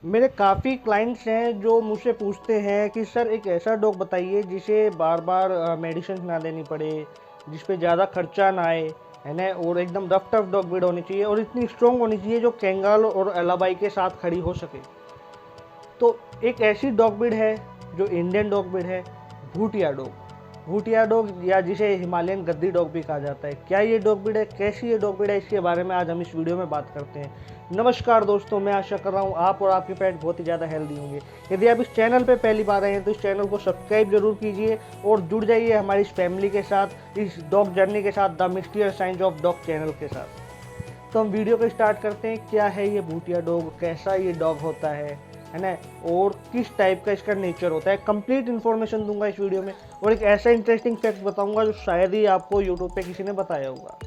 मेरे काफ़ी क्लाइंट्स हैं जो मुझसे पूछते हैं कि सर एक ऐसा डॉग बताइए जिसे बार बार मेडिसिन ना लेनी पड़े, जिस पे ज़्यादा खर्चा ना आए, है ना, और एकदम रफ टफ डॉग ब्रीड होनी चाहिए और इतनी स्ट्रॉन्ग होनी चाहिए जो कैंगाल और अलाबाई के साथ खड़ी हो सके। तो एक ऐसी डॉग ब्रीड है जो इंडियन डॉग ब्रीड है, भूटिया डॉग। भूटिया डॉग या जिसे हिमालयन गद्दी डॉग भी कहा जाता है। क्या ये डॉग ब्रीड है, कैसी ये डॉग ब्रीड है, इसके बारे में आज हम इस वीडियो में बात करते हैं। नमस्कार दोस्तों, मैं आशा कर रहा हूँ आप और आपके पेट बहुत ही ज़्यादा हेल्दी होंगे। यदि आप इस चैनल पर पहली बार आए हैं तो इस चैनल को सब्सक्राइब जरूर कीजिए और जुड़ जाइए हमारी इस फैमिली के साथ, इस डॉग जर्नी के साथ, the mysterious science of dog channel के साथ। तो हम वीडियो को स्टार्ट करते हैं। क्या है ये भूटिया डॉग, कैसा ये डॉग होता है ना, और किस टाइप का इसका नेचर होता है। कंप्लीट इन्फॉर्मेशन दूंगा इस वीडियो में और एक ऐसा इंटरेस्टिंग फैक्ट बताऊंगा जो शायद ही आपको यूट्यूब पे किसी ने बताया होगा।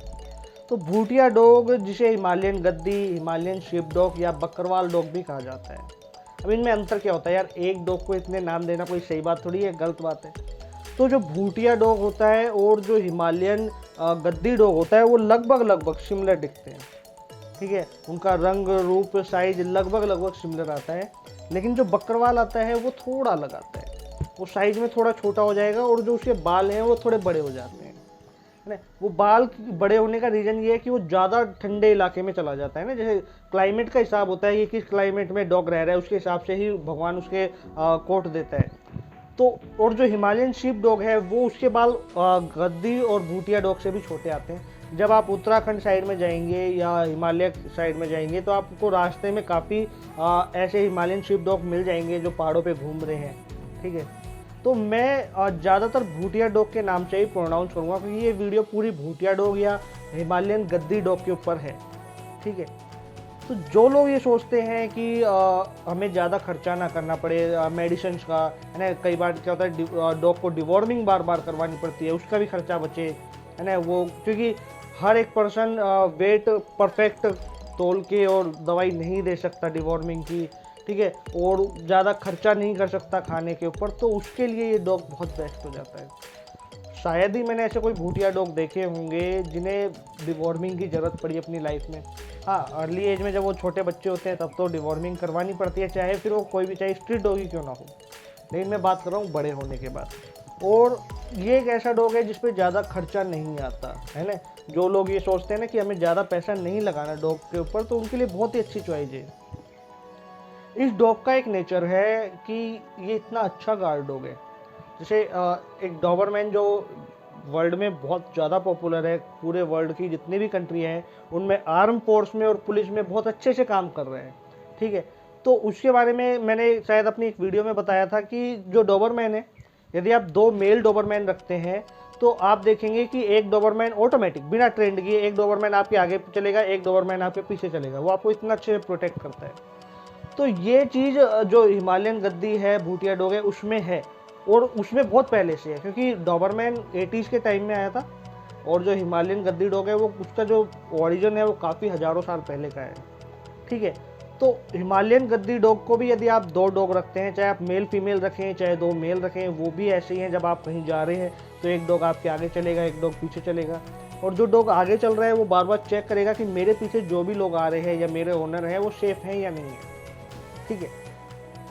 तो भूटिया डॉग, जिसे हिमालयन गद्दी, हिमालयन शिप डॉग या बकरवाल डॉग भी कहा जाता है। अब इनमें अंतर क्या होता है यार, एक डॉग को इतने नाम देना कोई सही बात थोड़ी है, गलत बात है। तो जो भूटिया डॉग होता है और जो हिमालयन गद्दी डॉग होता है वो लगभग सिमिलर दिखते हैं। ठीक है, उनका रंग, रूप, साइज लगभग सिमिलर आता है। लेकिन जो बकरवाल आता है वो थोड़ा अलग आता है। वो साइज में थोड़ा छोटा हो जाएगा और जो उसके बाल हैं वो थोड़े बड़े हो जाते हैं, है ना। वो बाल बड़े होने का रीज़न ये है कि वो ज़्यादा ठंडे इलाके में चला जाता है ना। जैसे क्लाइमेट का हिसाब होता है कि किस क्लाइमेट में डॉग रह रहा है, उसके हिसाब से ही भगवान उसके कोट देता है। तो और जो हिमालयन शीप डॉग है वो उसके बाल गद्दी और भूटिया डॉग से भी छोटे आते हैं। जब आप उत्तराखंड साइड में जाएंगे या हिमालय साइड में जाएंगे तो आपको रास्ते में काफ़ी ऐसे हिमालयन शीप डॉग मिल जाएंगे जो पहाड़ों पे घूम रहे हैं। ठीक है, तो मैं ज़्यादातर भूटिया डॉग के नाम से ही प्रोनाउंस करूँगा क्योंकि ये वीडियो पूरी भूटिया डॉग या हिमालयन गद्दी डॉग के ऊपर है। ठीक है, तो जो लोग ये सोचते हैं कि हमें ज़्यादा खर्चा ना करना पड़े मेडिसिन का, है ना, कई बार क्या होता है डॉग को डिवॉर्मिंग बार बार करवानी पड़ती है, उसका भी खर्चा बचे, है ना। वो क्योंकि हर एक पर्सन वेट परफेक्ट तोल के और दवाई नहीं दे सकता डिवॉर्मिंग की, ठीक है, और ज़्यादा खर्चा नहीं कर सकता खाने के ऊपर, तो उसके लिए ये डॉग बहुत बेस्ट हो जाता है। शायद ही मैंने ऐसे कोई भूटिया डॉग देखे होंगे जिन्हें डिवॉर्मिंग की ज़रूरत पड़ी अपनी लाइफ में। हाँ, अर्ली एज में जब वो छोटे बच्चे होते हैं तब तो डिवॉर्मिंग करवानी पड़ती है, चाहे फिर वो कोई भी, चाहे स्ट्रीट डॉग ही क्यों ना हो। लेकिन मैं बात कर रहा हूँ बड़े होने के बाद। और ये एक ऐसा डॉग है जिस पे ज़्यादा खर्चा नहीं आता, है ना। जो लोग ये सोचते हैं ना कि हमें ज़्यादा पैसा नहीं लगाना डॉग के ऊपर, तो उनके लिए बहुत ही अच्छी चॉइस है। इस डॉग का एक नेचर है कि ये इतना अच्छा गार्ड डॉग है। जैसे एक डॉबरमैन जो वर्ल्ड में बहुत ज़्यादा पॉपुलर है, पूरे वर्ल्ड की जितनी भी कंट्री हैं उनमें आर्म फोर्स में और पुलिस में बहुत अच्छे से काम कर रहे हैं। ठीक है, तो उसके बारे में मैंने शायद अपनी एक वीडियो में बताया था कि जो डॉबरमैन है, यदि आप दो मेल डॉबरमैन रखते हैं तो आप देखेंगे कि एक डॉबरमैन ऑटोमेटिक बिना ट्रेंड किए, एक डॉबरमैन आपके आगे चलेगा, एक डॉबरमैन आपके पीछे चलेगा। वो आपको इतना अच्छे से प्रोटेक्ट करता है। तो ये चीज़ जो हिमालयन गद्दी है, भूटिया डॉग है, उसमें है और उसमें बहुत पहले से है क्योंकि डॉबरमैन 80s के टाइम में आया था और जो हिमालयन गद्दी डॉग है वो उसका जो ओरिजिन है वो काफ़ी हज़ारों साल पहले का है। ठीक है, तो हिमालयन गद्दी डॉग को भी यदि आप दो डॉग रखते हैं, चाहे आप मेल फीमेल रखें, चाहे दो मेल रखें, वो भी ऐसे ही हैं। जब आप कहीं जा रहे हैं तो एक डॉग आपके आगे चलेगा, एक डॉग पीछे चलेगा, और जो डॉग आगे चल रहा है वो बार बार चेक करेगा कि मेरे पीछे जो भी लोग आ रहे हैं या मेरे ओनर हैं वो सेफ हैं या नहीं है। ठीक है,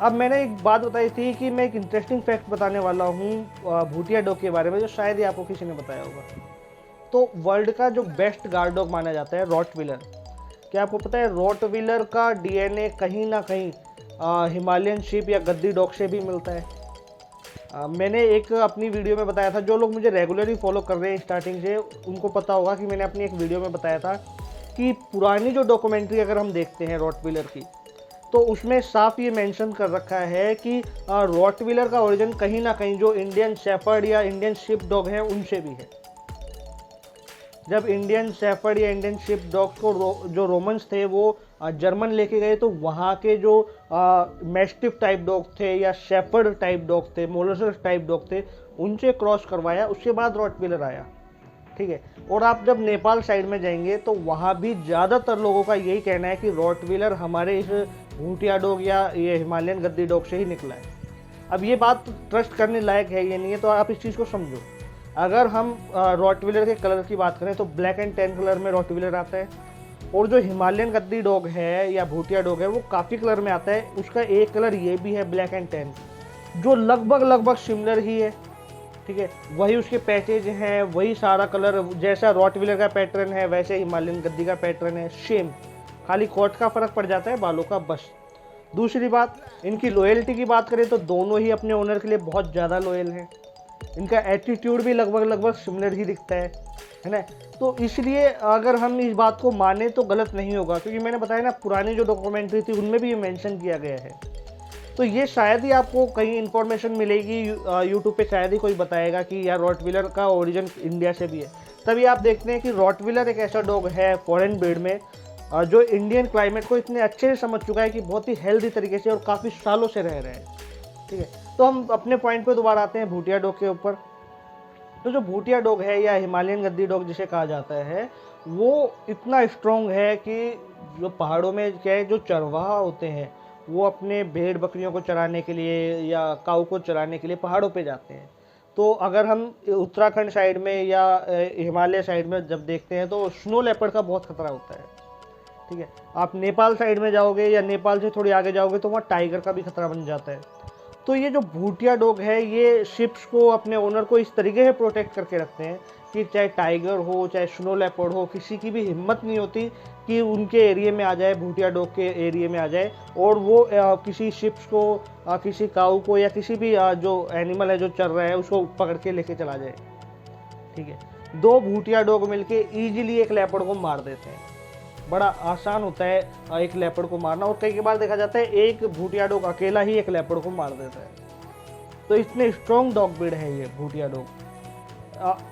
अब मैंने एक बात बताई थी कि मैं एक इंटरेस्टिंग फैक्ट बताने वाला हूँ भूटिया डॉग के बारे में जो शायद ही आपको किसी ने बताया होगा। तो वर्ल्ड का जो बेस्ट गार्ड डॉग माना जाता है रॉटविलर। क्या आपको पता है रॉटविलर का डीएनए कहीं ना कहीं हिमालयन शीप या गद्दी डॉग से भी मिलता है। मैंने एक अपनी वीडियो में बताया था, जो लोग मुझे रेगुलरली फॉलो कर रहे हैं स्टार्टिंग से उनको पता होगा कि मैंने अपनी एक वीडियो में बताया था कि पुरानी जो डॉक्यूमेंट्री अगर हम देखते हैं रॉटविलर की, तो उसमें साफ ये मेंशन कर रखा है कि रॉटविलर का ओरिजिन कहीं ना कहीं जो इंडियन शेफर्ड या इंडियन शिप डॉग है उनसे भी है। जब इंडियन शेफर्ड या इंडियन शिप डॉग को जो रोमन्स थे वो जर्मन लेके गए तो वहाँ के जो मैस्टिफ टाइप डॉग थे या शेफर्ड टाइप डॉग थे, मोलसेस टाइप डॉग थे, उनसे क्रॉस करवाया, उसके बाद रॉटविलर आया। ठीक है, और आप जब नेपाल साइड में जाएंगे तो वहाँ भी ज़्यादातर लोगों का यही कहना है कि रॉटविलर हमारे इस भूटिया डॉग या ये हिमालयन गद्दी डॉग से ही निकला है। अब ये बात ट्रस्ट करने लायक है ये नहीं है, तो आप इस चीज़ को समझो। अगर हम रॉटविलर के कलर की बात करें तो ब्लैक एंड टैन कलर में रॉटविलर आता है, और जो हिमालयन गद्दी डॉग है या भूटिया डॉग है वो काफ़ी कलर में आता है। उसका एक कलर ये भी है ब्लैक एंड टैन, जो लगभग लगभग सिमिलर ही है, ठीक है। वही उसके पैचेज हैं, वही सारा कलर, जैसा रॉटविलर का पैटर्न है वैसे हिमालयन गद्दी का पैटर्न है, सेम। खाली कोट का फ़र्क पड़ जाता है, बालों का, बस। दूसरी बात, इनकी लॉयल्टी की बात करें तो दोनों ही अपने ओनर के लिए बहुत ज़्यादा लॉयल हैं। इनका एटीट्यूड भी लगभग लगभग सिमिलर ही दिखता है ना। तो इसलिए अगर हम इस बात को माने तो गलत नहीं होगा, क्योंकि मैंने बताया ना पुरानी जो डॉक्यूमेंट्री थी उनमें भी ये मेंशन किया गया है। तो ये शायद ही आपको कहीं इन्फॉर्मेशन मिलेगी यूट्यूब पे, शायद ही कोई बताएगा कि यार रॉटविलर का ओरिजिन इंडिया से भी है। तभी आप देखते हैं कि रॉटविलर एक ऐसा डॉग है फॉरेन ब्रीड में जो इंडियन क्लाइमेट को इतने अच्छे से समझ चुका है कि बहुत ही हेल्दी तरीके से और काफ़ी सालों से रह रहे हैं, ठीक है। तो हम अपने पॉइंट पे दोबारा आते हैं भूटिया डॉग के ऊपर। तो जो भूटिया डॉग है या हिमालयन गद्दी डॉग जिसे कहा जाता है, वो इतना स्ट्रॉन्ग है कि जो पहाड़ों में क्या है, जो चरवाहा होते हैं वो अपने भेड़ बकरियों को चराने के लिए या काऊ को चराने के लिए पहाड़ों पे जाते हैं। तो अगर हम उत्तराखंड साइड में या हिमालय साइड में जब देखते हैं तो स्नो लेपर्ड का बहुत खतरा होता है, ठीक है। आप नेपाल साइड में जाओगे या नेपाल से थोड़ी आगे जाओगे तो वहाँ टाइगर का भी खतरा बन जाता है। तो ये जो भूटिया डॉग है ये शिप्स को, अपने ओनर को इस तरीके से प्रोटेक्ट करके रखते हैं कि चाहे टाइगर हो चाहे स्नो लेपर्ड हो, किसी की भी हिम्मत नहीं होती कि उनके एरिया में आ जाए, भूटिया डॉग के एरिया में आ जाए और वो किसी शिप्स को, किसी काऊ को या किसी भी जो एनिमल है जो चल रहा है उसको पकड़ के लेके चला जाए, ठीक है। दो भूटिया डॉग मिलके ईजिली एक लेपर्ड को मार देते हैं। बड़ा आसान होता है एक लेपर्ड को मारना, और कई बार देखा जाता है एक भूटिया डॉग अकेला ही एक लेपर्ड को मार देता है। तो इतने स्ट्रॉन्ग डॉग ब्रीड है ये भूटिया डॉग।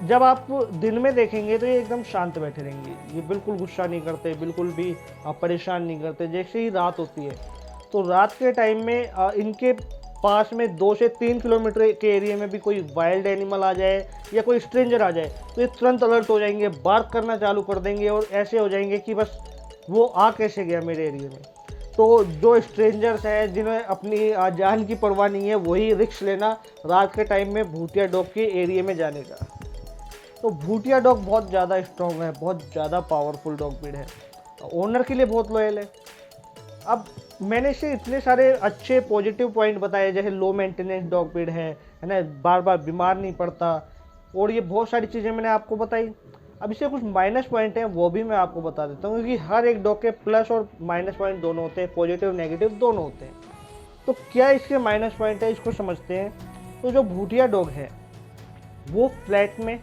जब आप दिन में देखेंगे तो ये एकदम शांत बैठे रहेंगे, ये बिल्कुल गुस्सा नहीं करते, बिल्कुल भी परेशान नहीं करते। जैसे ही रात होती है तो रात के टाइम में इनके पास में 2 से 3 किलोमीटर के एरिया में भी कोई वाइल्ड एनिमल आ जाए या कोई स्ट्रेंजर आ जाए तो ये तुरंत अलर्ट हो जाएंगे, बार्क करना चालू कर देंगे और ऐसे हो जाएंगे कि बस वो आ कैसे गया मेरे एरिया में। तो जो स्ट्रेंजर्स हैं जिन्हें अपनी जान की परवाह नहीं है, वही रिस्क लेना रात के टाइम में भूटिया डॉग के एरिया में जाने का। तो भूटिया डॉग बहुत ज़्यादा स्ट्रॉन्ग है, बहुत ज़्यादा पावरफुल डॉग ब्रीड है, ओनर के लिए बहुत लॉयल है। अब मैंने इसे इतने सारे अच्छे पॉजिटिव पॉइंट बताए, जैसे लो मेंटेनेंस डॉग ब्रीड है ना, बार बार बीमार नहीं पड़ता, और ये बहुत सारी चीज़ें मैंने आपको बताई। अब इससे कुछ माइनस पॉइंट हैं वो भी मैं आपको बता देता हूँ, क्योंकि हर एक डॉग के प्लस और माइनस पॉइंट दोनों होते हैं, पॉजिटिव नेगेटिव दोनों होते हैं। तो क्या इसके माइनस पॉइंट है, इसको समझते हैं। तो जो भूटिया डॉग है वो फ्लैट में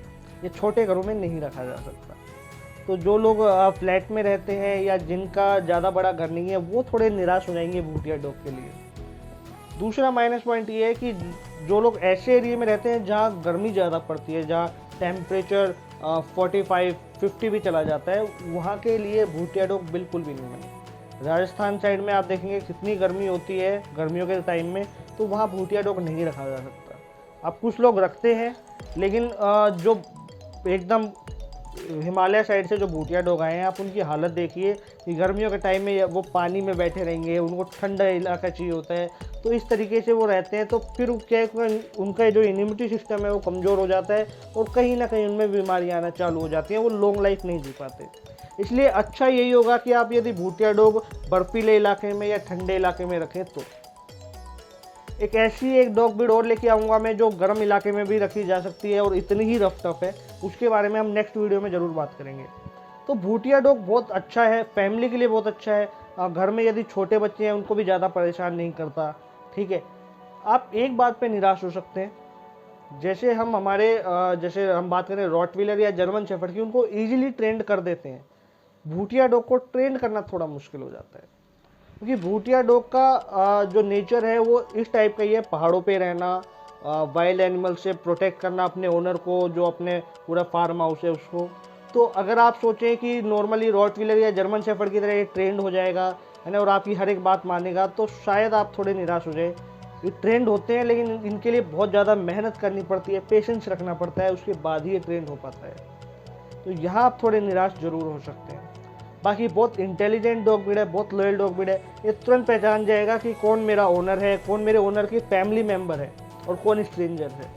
या छोटे घरों में नहीं रखा जा सकता। तो जो लोग फ्लैट में रहते हैं या जिनका ज़्यादा बड़ा घर नहीं है वो थोड़े निराश हो जाएंगे भूटिया डॉग के लिए। दूसरा माइनस पॉइंट ये है कि जो लोग ऐसे एरिया में रहते हैं जहाँ गर्मी ज़्यादा पड़ती है, जहाँ टेम्परेचर 45-50 भी चला जाता है, वहाँ के लिए भूटिया डॉग बिल्कुल भी नहीं बने। राजस्थान साइड में आप देखेंगे कितनी गर्मी होती है गर्मियों के टाइम में, तो वहाँ भूटिया डॉग नहीं रखा जा सकता। अब कुछ लोग रखते हैं, लेकिन जो एकदम हिमालय साइड से जो भूटिया डॉग आए हैं, आप उनकी हालत देखिए कि गर्मियों के टाइम में वो पानी में बैठे रहेंगे, उनको ठंडा इलाका चाहिए होता है, तो इस तरीके से वो रहते हैं। तो फिर क्या है, उनका जो इम्यूनिटी सिस्टम है वो कमज़ोर हो जाता है और कहीं ना कहीं उनमें बीमारियाँ आना चालू हो जाती हैं, वो लॉन्ग लाइफ नहीं जी पाते। इसलिए अच्छा यही होगा कि आप यदि भूटिया डॉग बर्फीले इलाके में या ठंडे इलाके में रखें तो। एक ऐसी एक डॉग ब्रीड और लेके आऊँगा मैं जो गर्म इलाके में भी रखी जा सकती है और इतनी ही रफ टफ है, उसके बारे में हम नेक्स्ट वीडियो में ज़रूर बात करेंगे। तो भूटिया डॉग बहुत अच्छा है, फैमिली के लिए बहुत अच्छा है। घर में यदि छोटे बच्चे हैं उनको भी ज़्यादा परेशान नहीं करता, ठीक है। आप एक बात पे निराश हो सकते हैं, जैसे हम जैसे हम बात करें रॉटविलर या जर्मन शेफर्ड की, उनको ईजिली ट्रेंड कर देते हैं। भूटिया डॉग को ट्रेंड करना थोड़ा मुश्किल हो जाता है, क्योंकि भूटिया डॉग का जो नेचर है वो इस टाइप का ही है, पहाड़ों पे रहना, वाइल्ड एनिमल से प्रोटेक्ट करना अपने ओनर को, जो अपने पूरा फार्म हाउस है उसको। तो अगर आप सोचें कि नॉर्मली रॉटविलर या जर्मन शेफर्ड की तरह ये ट्रेंड हो जाएगा, है ना, और आपकी हर एक बात मानेगा, तो शायद आप थोड़े निराश हो जाए। ये ट्रेंड होते हैं, लेकिन इनके लिए बहुत ज़्यादा मेहनत करनी पड़ती है, पेशेंस रखना पड़ता है, उसके बाद ही ये ट्रेंड हो पाता है। तो यहाँ आप थोड़े निराश जरूर हो सकते हैं। बाकी बहुत इंटेलिजेंट डॉग ब्रीड है, बहुत लॉयल डॉग ब्रीड है। ये तुरंत पहचान जाएगा कि कौन मेरा ओनर है, कौन मेरे ओनर की फैमिली मेम्बर है और कौन स्ट्रेंजर है।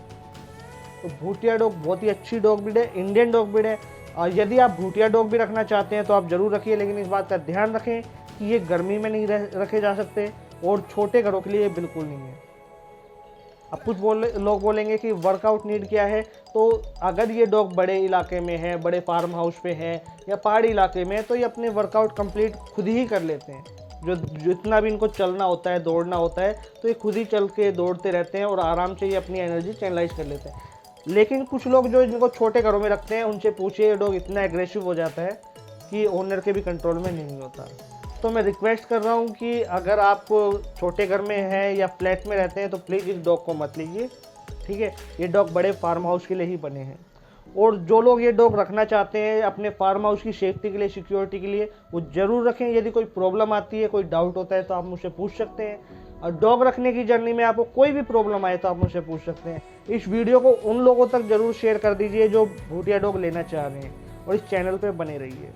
तो भूटिया डॉग बहुत ही अच्छी डॉग ब्रीड है, इंडियन डॉग ब्रीड है। और यदि आप भूटिया डॉग भी रखना चाहते हैं तो आप ज़रूर रखिए, लेकिन इस बात का ध्यान रखें कि ये गर्मी में नहीं रखे जा सकते और छोटे घरों के लिए ये बिल्कुल नहीं है। अब कुछ लोग बोलेंगे कि वर्कआउट नीड क्या है, तो अगर ये डॉग बड़े इलाके में है, बड़े फार्म हाउस पे है या पहाड़ी इलाके में है, तो ये अपने वर्कआउट कंप्लीट खुद ही कर लेते हैं। जो जितना भी इनको चलना होता है, दौड़ना होता है, तो ये खुद ही चल के दौड़ते रहते हैं और आराम से ये अपनी एनर्जी चैनलाइज कर लेते हैं। लेकिन कुछ लोग जो इनको छोटे घरों में रखते हैं, उनसे पूछिए, ये डॉग इतना एग्रेसिव हो जाता है कि ओनर के भी कंट्रोल में नहीं होता। तो मैं रिक्वेस्ट कर रहा हूँ कि अगर आप छोटे घर में हैं या फ्लैट में रहते हैं तो प्लीज़ इस डॉग को मत लीजिए, ठीक है। ये डॉग बड़े फार्म हाउस के लिए ही बने हैं। और जो लोग ये डॉग रखना चाहते हैं अपने फार्म हाउस की सेफ्टी के लिए, सिक्योरिटी के लिए, वो ज़रूर रखें। यदि कोई प्रॉब्लम आती है, कोई डाउट होता है तो आप मुझसे पूछ सकते हैं। और डॉग रखने की जर्नी में आपको कोई भी प्रॉब्लम आए तो आप मुझसे पूछ सकते हैं। इस वीडियो को उन लोगों तक ज़रूर शेयर कर दीजिए जो भूटिया डॉग लेना चाह रहे हैं, और इस चैनल पर बने रहिए।